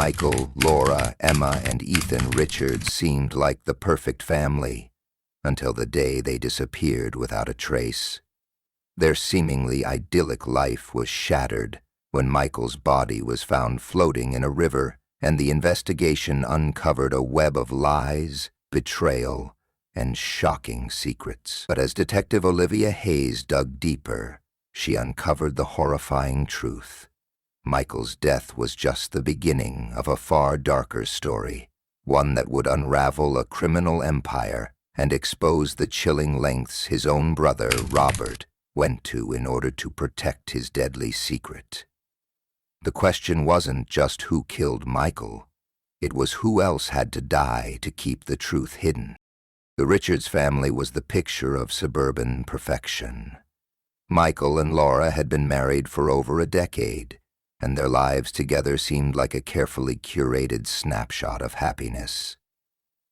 Michael, Laura, Emma, and Ethan Richards seemed like the perfect family, until the day they disappeared without a trace. Their seemingly idyllic life was shattered when Michael's body was found floating in a river, and the investigation uncovered a web of lies, betrayal, and shocking secrets. But as Detective Olivia Hayes dug deeper, she uncovered the horrifying truth. Michael's death was just the beginning of a far darker story, one that would unravel a criminal empire and expose the chilling lengths his own brother, Robert, went to in order to protect his deadly secret. The question wasn't just who killed Michael, it was who else had to die to keep the truth hidden. The Richards family was the picture of suburban perfection. Michael and Laura had been married for over a decade, and their lives together seemed like a carefully curated snapshot of happiness.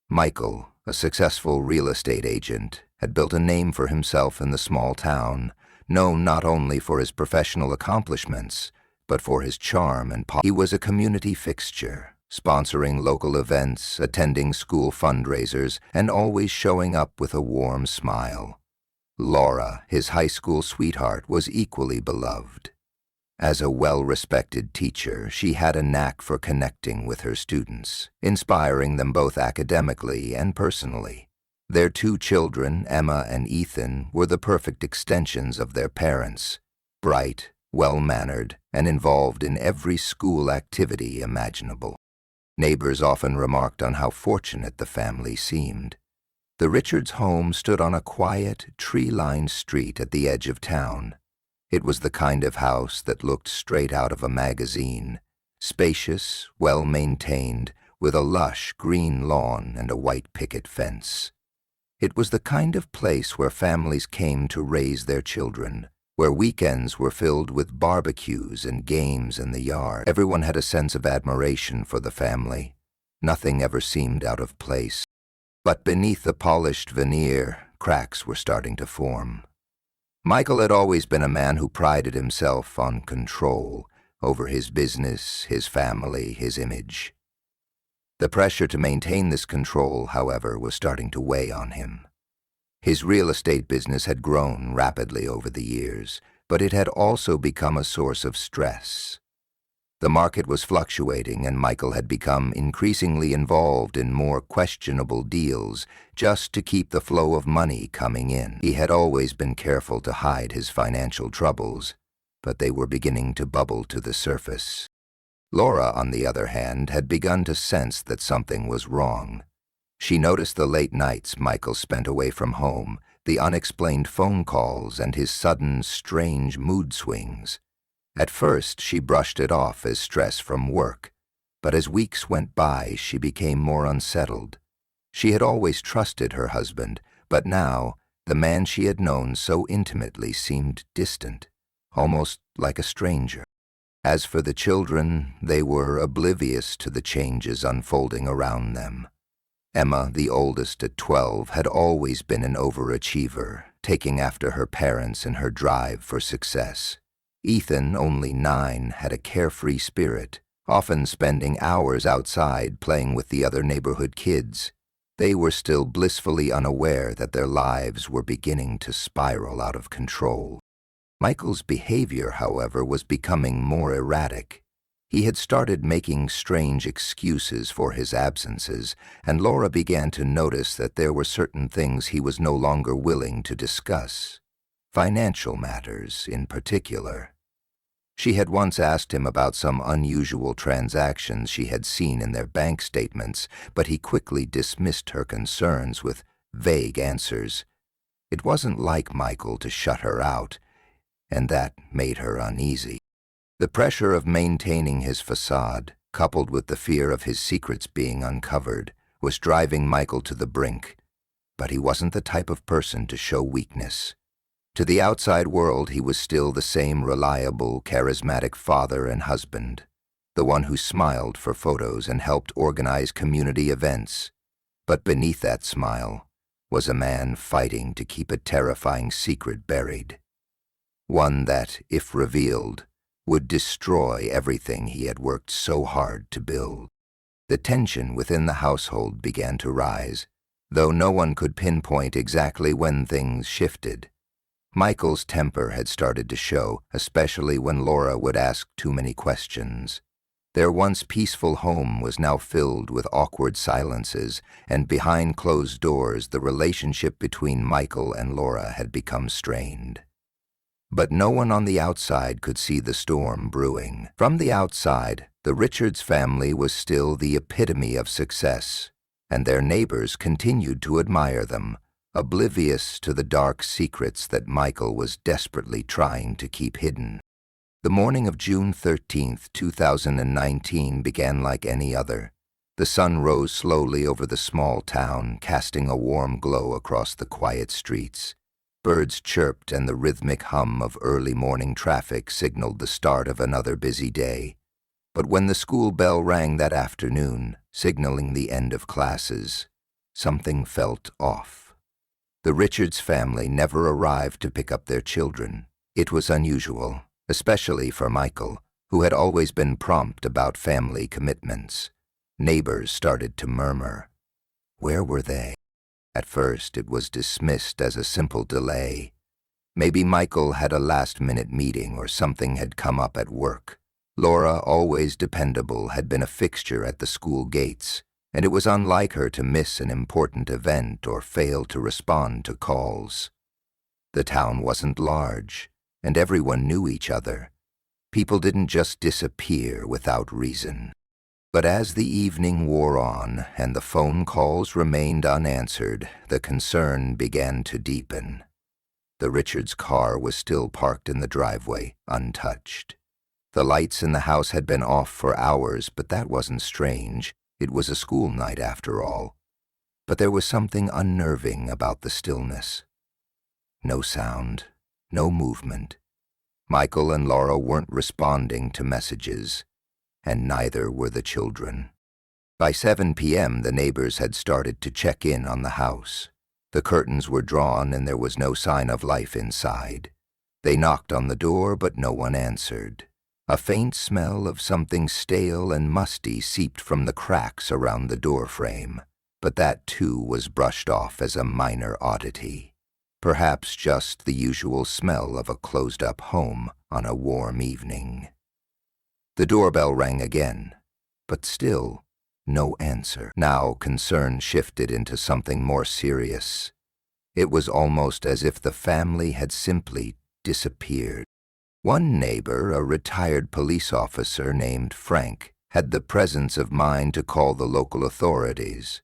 Michael, a successful real estate agent, had built a name for himself in the small town, known not only for his professional accomplishments, but for his charm and He was a community fixture, sponsoring local events, attending school fundraisers, and always showing up with a warm smile. Laura, his high school sweetheart, was equally beloved. As a well-respected teacher, she had a knack for connecting with her students, inspiring them both academically and personally. Their two children, Emma and Ethan, were the perfect extensions of their parents, bright, well-mannered, and involved in every school activity imaginable. Neighbors often remarked on how fortunate the family seemed. The Richards' home stood on a quiet, tree-lined street at the edge of town. It was the kind of house that looked straight out of a magazine, spacious, well-maintained, with a lush green lawn and a white picket fence. It was the kind of place where families came to raise their children, where weekends were filled with barbecues and games in the yard. Everyone had a sense of admiration for the family. Nothing ever seemed out of place. But beneath the polished veneer, cracks were starting to form. Michael had always been a man who prided himself on control over his business, his family, his image. The pressure to maintain this control, however, was starting to weigh on him. His real estate business had grown rapidly over the years, but it had also become a source of stress. The market was fluctuating, and Michael had become increasingly involved in more questionable deals just to keep the flow of money coming in. He had always been careful to hide his financial troubles, but they were beginning to bubble to the surface. Laura, on the other hand, had begun to sense that something was wrong. She noticed the late nights Michael spent away from home, the unexplained phone calls, and his sudden, strange mood swings. At first, she brushed it off as stress from work, but as weeks went by, she became more unsettled. She had always trusted her husband, but now, the man she had known so intimately seemed distant, almost like a stranger. As for the children, they were oblivious to the changes unfolding around them. Emma, the oldest at 12, had always been an overachiever, taking after her parents in her drive for success. Ethan, only 9, had a carefree spirit, often spending hours outside playing with the other neighborhood kids. They were still blissfully unaware that their lives were beginning to spiral out of control. Michael's behavior, however, was becoming more erratic. He had started making strange excuses for his absences, and Laura began to notice that there were certain things he was no longer willing to discuss. Financial matters, in particular. She had once asked him about some unusual transactions she had seen in their bank statements, but he quickly dismissed her concerns with vague answers. It wasn't like Michael to shut her out, and that made her uneasy. The pressure of maintaining his facade, coupled with the fear of his secrets being uncovered, was driving Michael to the brink, but he wasn't the type of person to show weakness. To the outside world, he was still the same reliable, charismatic father and husband, the one who smiled for photos and helped organize community events. But beneath that smile was a man fighting to keep a terrifying secret buried. One that, if revealed, would destroy everything he had worked so hard to build. The tension within the household began to rise, though no one could pinpoint exactly when things shifted. Michael's temper had started to show, especially when Laura would ask too many questions. Their once peaceful home was now filled with awkward silences, and behind closed doors the relationship between Michael and Laura had become strained. But no one on the outside could see the storm brewing. From the outside, the Richards family was still the epitome of success, and their neighbors continued to admire them, oblivious to the dark secrets that Michael was desperately trying to keep hidden. The morning of June 13, 2019 began like any other. The sun rose slowly over the small town, casting a warm glow across the quiet streets. Birds chirped and the rhythmic hum of early morning traffic signaled the start of another busy day. But when the school bell rang that afternoon, signaling the end of classes, something felt off. The Richards family never arrived to pick up their children. It was unusual, especially for Michael, who had always been prompt about family commitments. Neighbors started to murmur. Where were they? At first, it was dismissed as a simple delay. Maybe Michael had a last-minute meeting or something had come up at work. Laura, always dependable, had been a fixture at the school gates, and it was unlike her to miss an important event or fail to respond to calls. The town wasn't large, and everyone knew each other. People didn't just disappear without reason. But as the evening wore on and the phone calls remained unanswered, the concern began to deepen. The Richards' car was still parked in the driveway, untouched. The lights in the house had been off for hours, but that wasn't strange. It was a school night after all. But there was something unnerving about the stillness. No sound, no movement. Michael and Laura weren't responding to messages, and neither were the children. By 7 p.m., the neighbors had started to check in on the house. The curtains were drawn and there was no sign of life inside. They knocked on the door, but no one answered. A faint smell of something stale and musty seeped from the cracks around the doorframe, but that too was brushed off as a minor oddity. Perhaps just the usual smell of a closed-up home on a warm evening. The doorbell rang again, but still no answer. Now concern shifted into something more serious. It was almost as if the family had simply disappeared. One neighbor, a retired police officer named Frank, had the presence of mind to call the local authorities.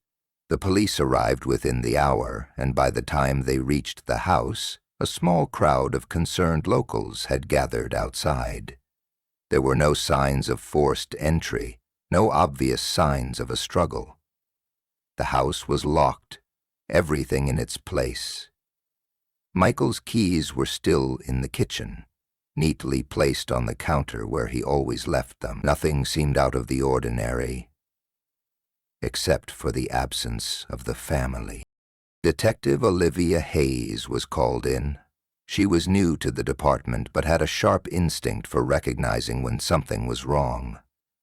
The police arrived within the hour, and by the time they reached the house, a small crowd of concerned locals had gathered outside. There were no signs of forced entry, no obvious signs of a struggle. The house was locked, everything in its place. Michael's keys were still in the kitchen, neatly placed on the counter where he always left them. Nothing seemed out of the ordinary, except for the absence of the family. Detective Olivia Hayes was called in. She was new to the department but had a sharp instinct for recognizing when something was wrong.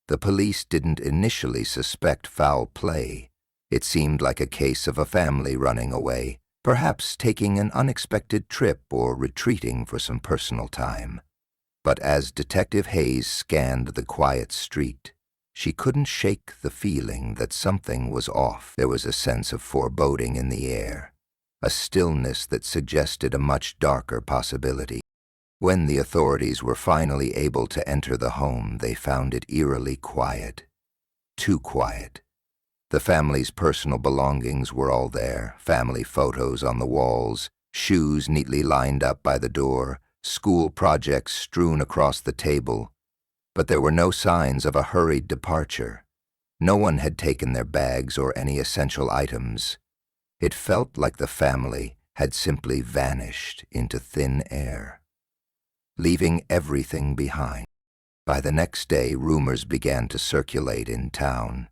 The police didn't initially suspect foul play. It seemed like a case of a family running away, perhaps taking an unexpected trip or retreating for some personal time. But as Detective Hayes scanned the quiet street, she couldn't shake the feeling that something was off. There was a sense of foreboding in the air, a stillness that suggested a much darker possibility. When the authorities were finally able to enter the home, they found it eerily quiet. Too quiet. The family's personal belongings were all there, family photos on the walls, shoes neatly lined up by the door, school projects strewn across the table. But there were no signs of a hurried departure. No one had taken their bags or any essential items. It felt like the family had simply vanished into thin air, leaving everything behind. By the next day, rumors began to circulate in town.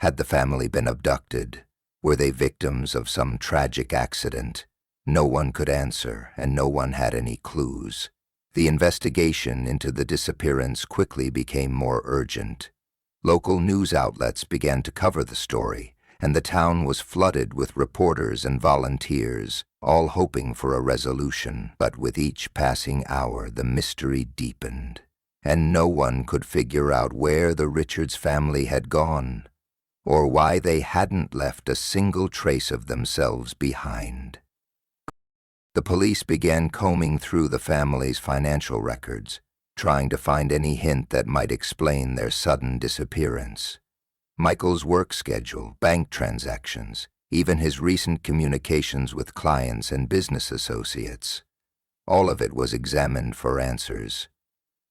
Had the family been abducted? Were they victims of some tragic accident? No one could answer, and no one had any clues. The investigation into the disappearance quickly became more urgent. Local news outlets began to cover the story, and the town was flooded with reporters and volunteers, all hoping for a resolution. But with each passing hour, the mystery deepened, and no one could figure out where the Richards family had gone, or why they hadn't left a single trace of themselves behind. The police began combing through the family's financial records, trying to find any hint that might explain their sudden disappearance. Michael's work schedule, bank transactions, even his recent communications with clients and business associates. All of it was examined for answers.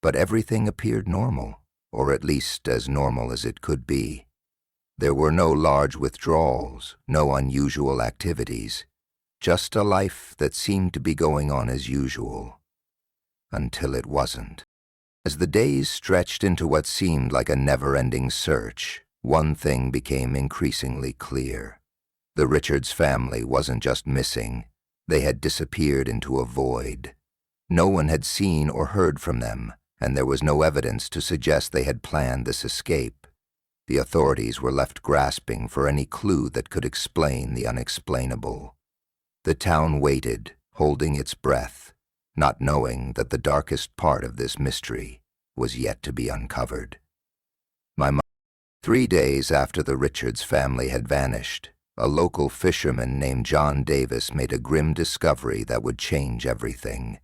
But everything appeared normal, or at least as normal as it could be. There were no large withdrawals, no unusual activities, just a life that seemed to be going on as usual. Until it wasn't. As the days stretched into what seemed like a never-ending search, one thing became increasingly clear. The Richards family wasn't just missing, they had disappeared into a void. No one had seen or heard from them, and there was no evidence to suggest they had planned this escape. The authorities were left grasping for any clue that could explain the unexplainable. The town waited, holding its breath, not knowing that the darkest part of this mystery was yet to be uncovered. 3 days after the Richards family had vanished, a local fisherman named John Davis made a grim discovery that would change everything.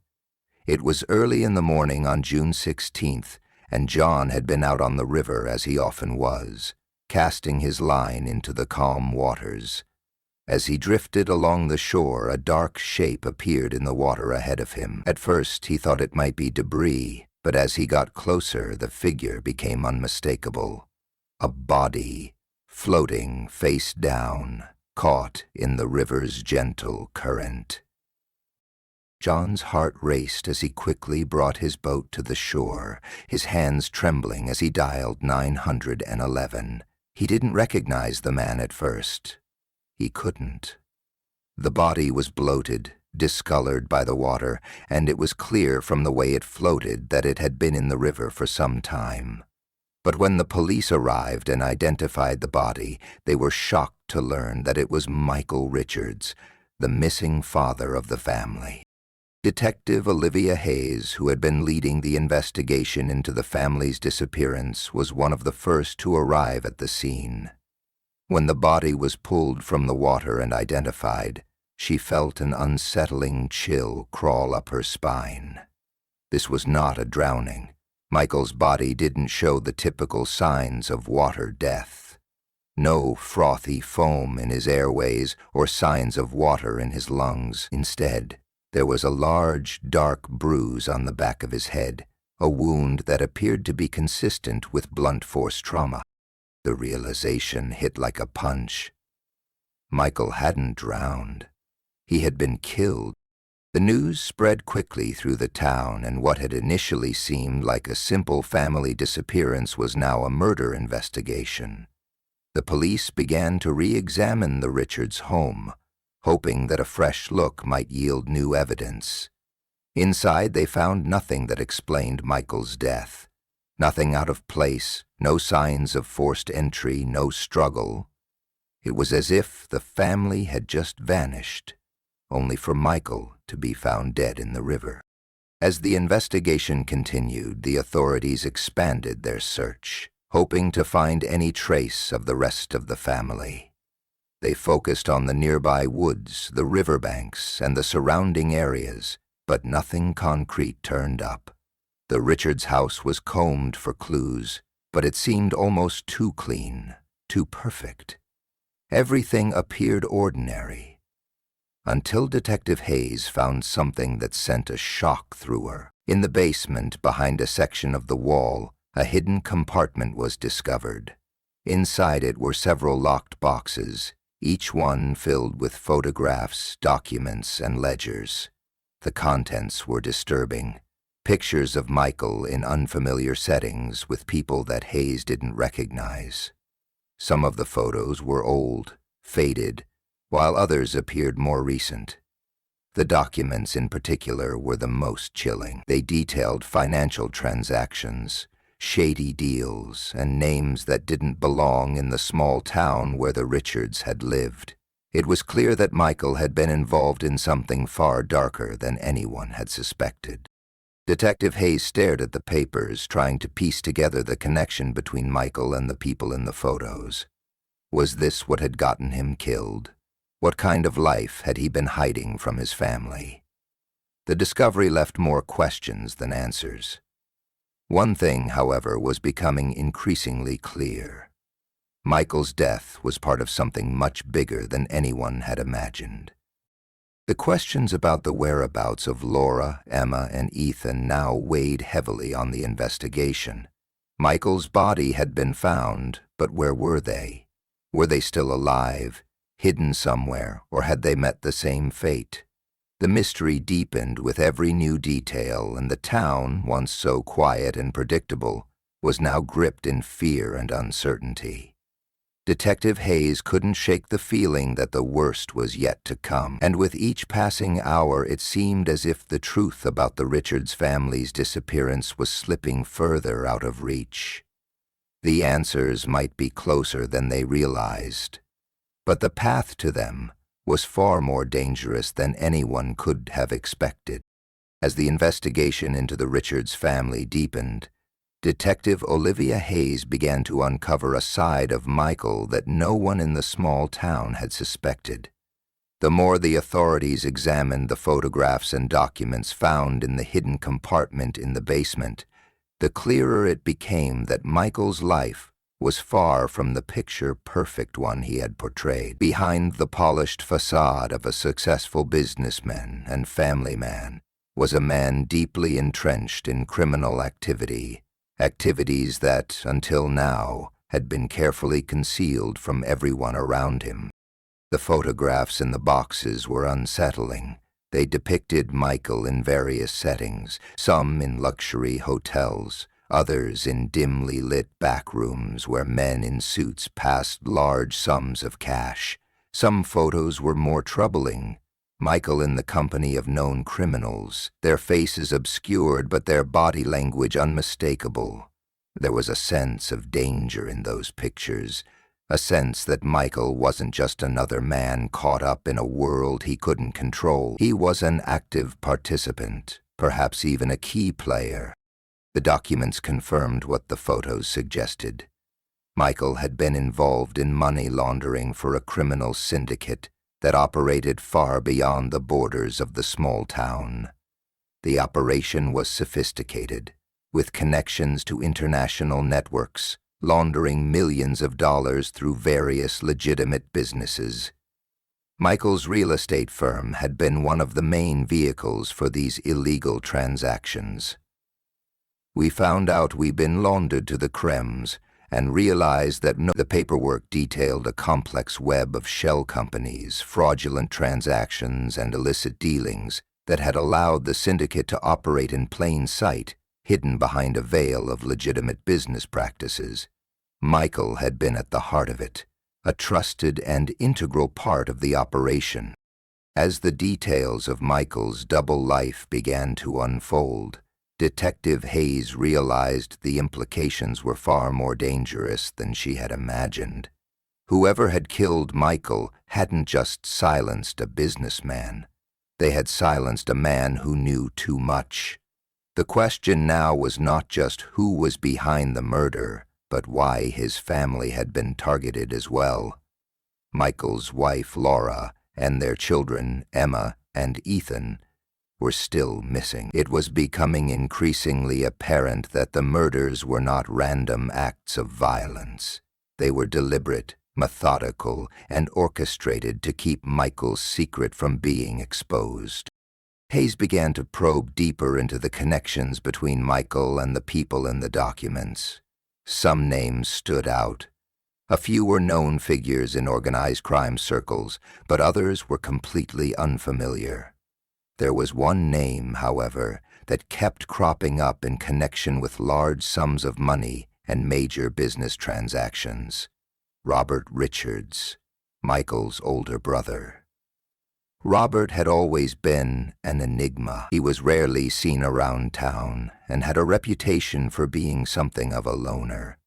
It was early in the morning on June 16th, and John had been out on the river as he often was, casting his line into the calm waters. As he drifted along the shore, a dark shape appeared in the water ahead of him. At first, he thought it might be debris, but as he got closer, the figure became unmistakable. A body, floating face down, caught in the river's gentle current. John's heart raced as he quickly brought his boat to the shore, his hands trembling as he dialed 911. He didn't recognize the man at first. He couldn't. The body was bloated, discolored by the water, and it was clear from the way it floated that it had been in the river for some time. But when the police arrived and identified the body, they were shocked to learn that it was Michael Richards, the missing father of the family. Detective Olivia Hayes, who had been leading the investigation into the family's disappearance, was one of the first to arrive at the scene. When the body was pulled from the water and identified, she felt an unsettling chill crawl up her spine. This was not a drowning. Michael's body didn't show the typical signs of water death. No frothy foam in his airways or signs of water in his lungs. Instead, there was a large, dark bruise on the back of his head, a wound that appeared to be consistent with blunt force trauma. The realization hit like a punch. Michael hadn't drowned. He had been killed. The news spread quickly through the town, and what had initially seemed like a simple family disappearance was now a murder investigation. The police began to re-examine the Richards' home, hoping that a fresh look might yield new evidence. Inside, they found nothing that explained Michael's death. Nothing out of place, no signs of forced entry, no struggle. It was as if the family had just vanished, only for Michael to be found dead in the river. As the investigation continued, the authorities expanded their search, hoping to find any trace of the rest of the family. They focused on the nearby woods, the riverbanks, and the surrounding areas, but nothing concrete turned up. The Richards house was combed for clues, but it seemed almost too clean, too perfect. Everything appeared ordinary, until Detective Hayes found something that sent a shock through her. In the basement, behind a section of the wall, a hidden compartment was discovered. Inside it were several locked boxes, each one filled with photographs, documents, and ledgers. The contents were disturbing. Pictures of Michael in unfamiliar settings with people that Hayes didn't recognize. Some of the photos were old, faded, while others appeared more recent. The documents in particular were the most chilling. They detailed financial transactions, shady deals, and names that didn't belong in the small town where the Richards had lived. It was clear that Michael had been involved in something far darker than anyone had suspected. Detective Hayes stared at the papers, trying to piece together the connection between Michael and the people in the photos. Was this what had gotten him killed? What kind of life had he been hiding from his family? The discovery left more questions than answers. One thing, however, was becoming increasingly clear. Michael's death was part of something much bigger than anyone had imagined. The questions about the whereabouts of Laura, Emma, and Ethan now weighed heavily on the investigation. Michael's body had been found, but where were they? Were they still alive, hidden somewhere, or had they met the same fate? The mystery deepened with every new detail, and the town, once so quiet and predictable, was now gripped in fear and uncertainty. Detective Hayes couldn't shake the feeling that the worst was yet to come, and with each passing hour it seemed as if the truth about the Richards family's disappearance was slipping further out of reach. The answers might be closer than they realized, but the path to them was far more dangerous than anyone could have expected. As the investigation into the Richards family deepened, Detective Olivia Hayes began to uncover a side of Michael that no one in the small town had suspected. The more the authorities examined the photographs and documents found in the hidden compartment in the basement, the clearer it became that Michael's life was far from the picture-perfect one he had portrayed. Behind the polished facade of a successful businessman and family man was a man deeply entrenched in criminal activity. Activities that, until now, had been carefully concealed from everyone around him. The photographs in the boxes were unsettling. They depicted Michael in various settings, some in luxury hotels, others in dimly lit back rooms where men in suits passed large sums of cash. Some photos were more troubling. Michael in the company of known criminals, their faces obscured but their body language unmistakable. There was a sense of danger in those pictures, a sense that Michael wasn't just another man caught up in a world he couldn't control. He was an active participant, perhaps even a key player. The documents confirmed what the photos suggested. Michael had been involved in money laundering for a criminal syndicate that operated far beyond the borders of the small town. The operation was sophisticated, with connections to international networks, laundering millions of dollars through various legitimate businesses. Michael's real estate firm had been one of the main vehicles for these illegal transactions. We found out we'd been laundered to the crems, and realized that the paperwork detailed a complex web of shell companies, fraudulent transactions, and illicit dealings that had allowed the syndicate to operate in plain sight, hidden behind a veil of legitimate business practices. Michael had been at the heart of it, a trusted and integral part of the operation. As the details of Michael's double life began to unfold, Detective Hayes realized the implications were far more dangerous than she had imagined. Whoever had killed Michael hadn't just silenced a businessman. They had silenced a man who knew too much. The question now was not just who was behind the murder, but why his family had been targeted as well. Michael's wife, Laura, and their children, Emma and Ethan, were still missing. It was becoming increasingly apparent that the murders were not random acts of violence. They were deliberate, methodical, and orchestrated to keep Michael's secret from being exposed. Hayes began to probe deeper into the connections between Michael and the people in the documents. Some names stood out. A few were known figures in organized crime circles, but others were completely unfamiliar. There was one name, however, that kept cropping up in connection with large sums of money and major business transactions. Robert Richards, Michael's older brother. Robert had always been an enigma. He was rarely seen around town and had a reputation for being something of a loner.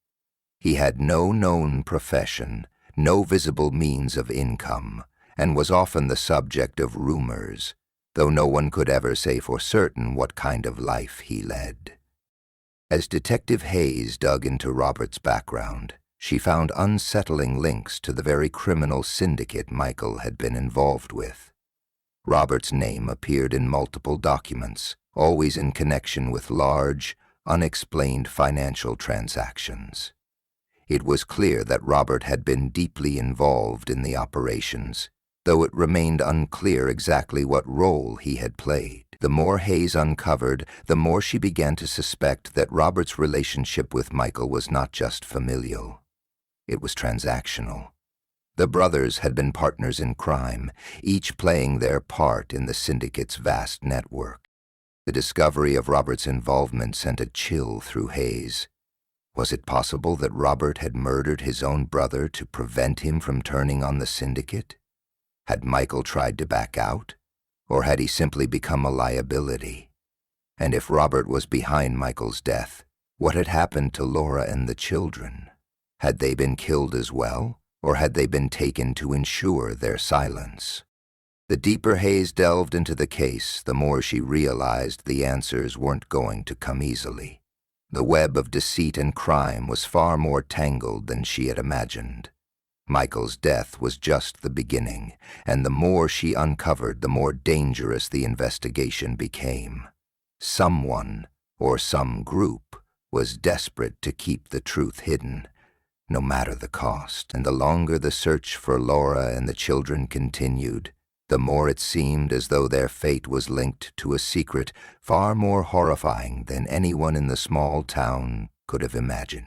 He had no known profession, no visible means of income, and was often the subject of rumors, though no one could ever say for certain what kind of life he led. As Detective Hayes dug into Robert's background, she found unsettling links to the very criminal syndicate Michael had been involved with. Robert's name appeared in multiple documents, always in connection with large, unexplained financial transactions. It was clear that Robert had been deeply involved in the operations, though it remained unclear exactly what role he had played. The more Hayes uncovered, the more she began to suspect that Robert's relationship with Michael was not just familial. It was transactional. The brothers had been partners in crime, each playing their part in the syndicate's vast network. The discovery of Robert's involvement sent a chill through Hayes. Was it possible that Robert had murdered his own brother to prevent him from turning on the syndicate? Had Michael tried to back out, or had he simply become a liability? And if Robert was behind Michael's death, what had happened to Laura and the children? Had they been killed as well, or had they been taken to ensure their silence? The deeper Hayes delved into the case, the more she realized the answers weren't going to come easily. The web of deceit and crime was far more tangled than she had imagined. Michael's death was just the beginning, and the more she uncovered, the more dangerous the investigation became. Someone, or some group, was desperate to keep the truth hidden, no matter the cost. And the longer the search for Laura and the children continued, the more it seemed as though their fate was linked to a secret far more horrifying than anyone in the small town could have imagined.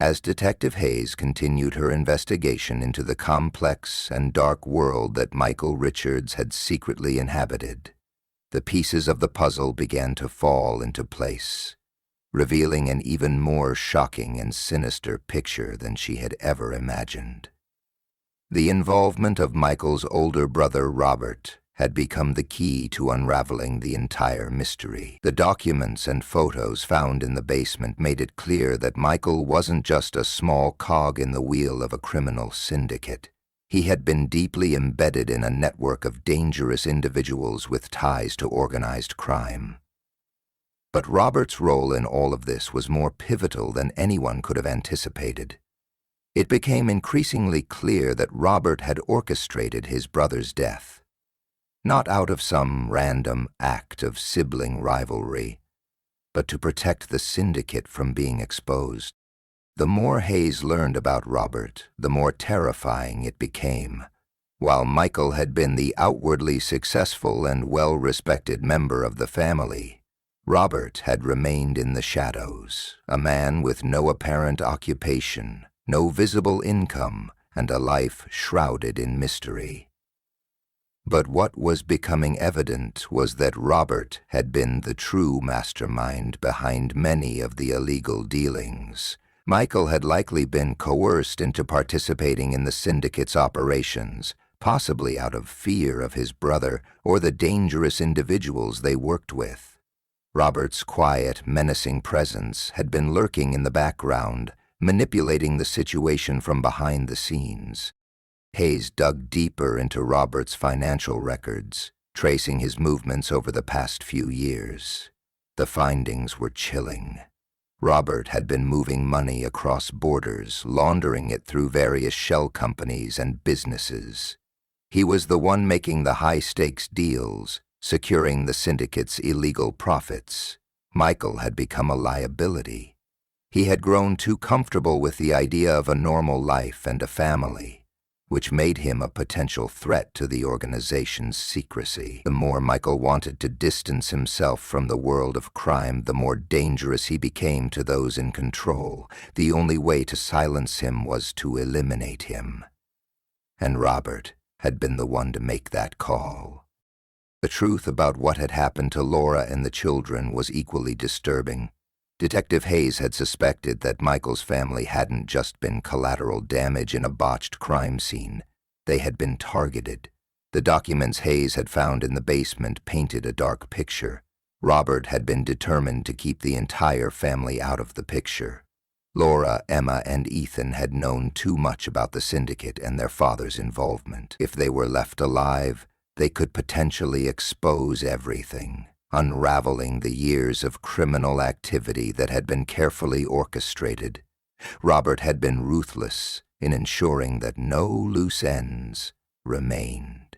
As Detective Hayes continued her investigation into the complex and dark world that Michael Richards had secretly inhabited, the pieces of the puzzle began to fall into place, revealing an even more shocking and sinister picture than she had ever imagined. The involvement of Michael's older brother, Robert, had become the key to unraveling the entire mystery. The documents and photos found in the basement made it clear that Michael wasn't just a small cog in the wheel of a criminal syndicate. He had been deeply embedded in a network of dangerous individuals with ties to organized crime. But Robert's role in all of this was more pivotal than anyone could have anticipated. It became increasingly clear that Robert had orchestrated his brother's death, not out of some random act of sibling rivalry, but to protect the syndicate from being exposed. The more Hayes learned about Robert, the more terrifying it became. While Michael had been the outwardly successful and well-respected member of the family, Robert had remained in the shadows, a man with no apparent occupation, no visible income, and a life shrouded in mystery. But what was becoming evident was that Robert had been the true mastermind behind many of the illegal dealings. Michael had likely been coerced into participating in the syndicate's operations, possibly out of fear of his brother or the dangerous individuals they worked with. Robert's quiet, menacing presence had been lurking in the background, manipulating the situation from behind the scenes. Hayes dug deeper into Robert's financial records, tracing his movements over the past few years. The findings were chilling. Robert had been moving money across borders, laundering it through various shell companies and businesses. He was the one making the high-stakes deals, securing the syndicate's illegal profits. Michael had become a liability. He had grown too comfortable with the idea of a normal life and a family, which made him a potential threat to the organization's secrecy. The more Michael wanted to distance himself from the world of crime, the more dangerous he became to those in control. The only way to silence him was to eliminate him. And Robert had been the one to make that call. The truth about what had happened to Laura and the children was equally disturbing. Detective Hayes had suspected that Michael's family hadn't just been collateral damage in a botched crime scene. They had been targeted, The documents Hayes had found in the basement painted a dark picture. Robert had been determined to keep the entire family out of the picture. Laura, Emma, and Ethan had known too much about the syndicate and their father's involvement. If they were left alive, they could potentially expose everything, unraveling the years of criminal activity that had been carefully orchestrated. Robert had been ruthless in ensuring that no loose ends remained.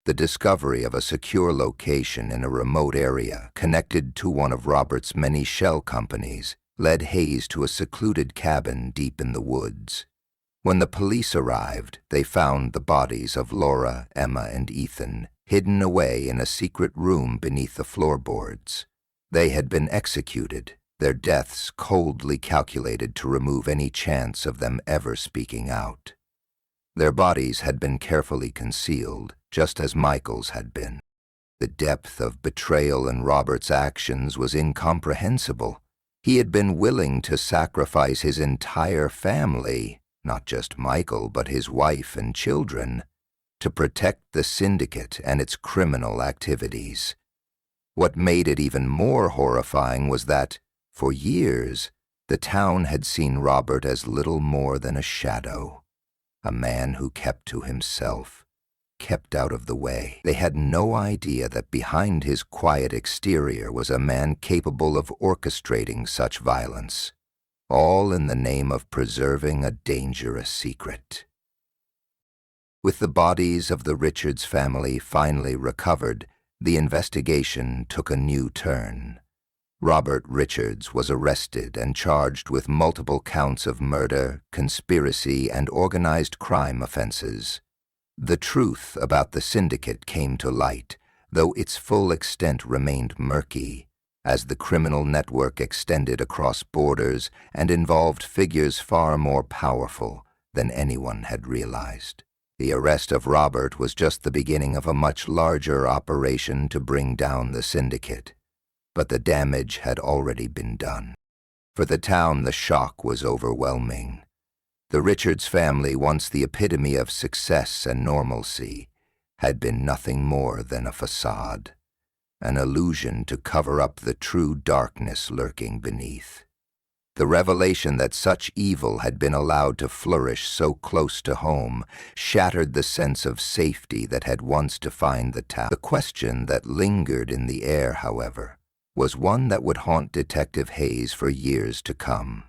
The discovery of a secure location in a remote area connected to one of Robert's many shell companies led Hayes to a secluded cabin deep in the woods. When the police arrived, they found the bodies of Laura, Emma, and Ethan hidden away in a secret room beneath the floorboards. They had been executed, their deaths coldly calculated to remove any chance of them ever speaking out. Their bodies had been carefully concealed, just as Michael's had been. The depth of betrayal in Robert's actions was incomprehensible. He had been willing to sacrifice his entire family, not just Michael, but his wife and children, to protect the syndicate and its criminal activities. What made it even more horrifying was that, for years, the town had seen Robert as little more than a shadow, a man who kept to himself, kept out of the way. They had no idea that behind his quiet exterior was a man capable of orchestrating such violence, all in the name of preserving a dangerous secret. With the bodies of the Richards family finally recovered, the investigation took a new turn. Robert Richards was arrested and charged with multiple counts of murder, conspiracy, and organized crime offenses. The truth about the syndicate came to light, though its full extent remained murky, as the criminal network extended across borders and involved figures far more powerful than anyone had realized. The arrest of Robert was just the beginning of a much larger operation to bring down the syndicate, but the damage had already been done. For the town, the shock was overwhelming. The Richards family, once the epitome of success and normalcy, had been nothing more than a facade, an illusion to cover up the true darkness lurking beneath. The revelation that such evil had been allowed to flourish so close to home shattered the sense of safety that had once defined the town. The question that lingered in the air, however, was one that would haunt Detective Hayes for years to come.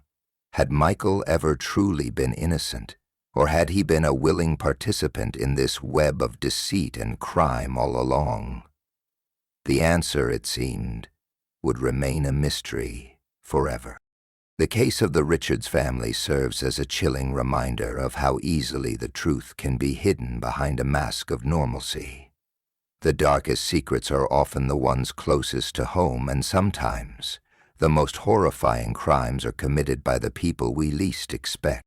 Had Michael ever truly been innocent, or had he been a willing participant in this web of deceit and crime all along? The answer, it seemed, would remain a mystery forever. The case of the Richards family serves as a chilling reminder of how easily the truth can be hidden behind a mask of normalcy. The darkest secrets are often the ones closest to home, and sometimes the most horrifying crimes are committed by the people we least expect.